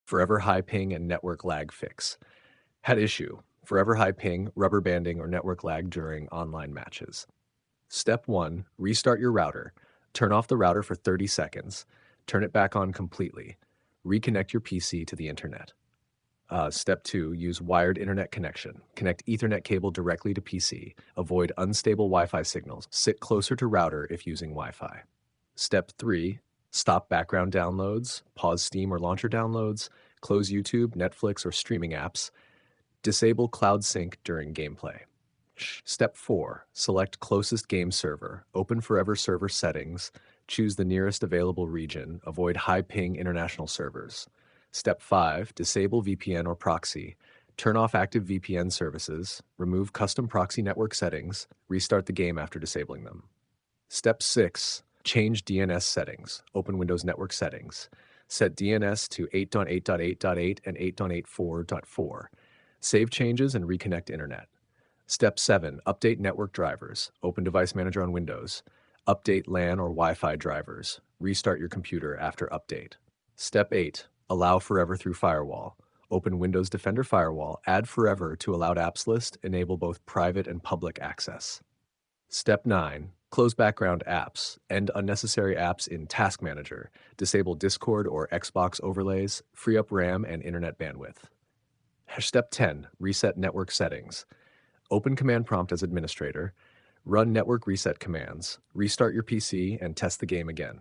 Forever high ping and network lag fix. Had issue. Forever high ping, rubber banding, or network lag during online matches. Step 1. Restart your router. Turn off the router for 30 seconds. Turn it back on completely. Reconnect your PC to the internet. Step 2. Use wired internet connection. Connect Ethernet cable directly to PC. Avoid unstable Wi-Fi signals. Sit closer to router if using Wi-Fi. Step 3. Stop background downloads. Pause Steam or launcher downloads. Close YouTube, Netflix, or streaming apps. Disable cloud sync during gameplay. Step 4. Select closest game server. Open Forever server settings. Choose the nearest available region. Avoid high ping international servers. Step 5. Disable VPN or proxy. Turn off active VPN services. Remove custom proxy network settings. Restart the game after disabling them. Step 6. Change DNS settings. Open Windows Network Settings. Set DNS to 8.8.8.8 and 8.84.4. Save changes and reconnect internet. Step 7. Update network drivers. Open Device Manager on Windows. Update LAN or Wi-Fi drivers. Restart your computer after update. Step 8. Allow Forever through Firewall. Open Windows Defender Firewall. Add Forever to Allowed Apps list. Enable both private and public access. Step 9. Close background apps. End unnecessary apps in Task Manager. Disable Discord or Xbox overlays. Free up RAM and internet bandwidth. Step 10. Reset network settings. Open Command Prompt as administrator. Run network reset commands. Restart your PC and test the game again.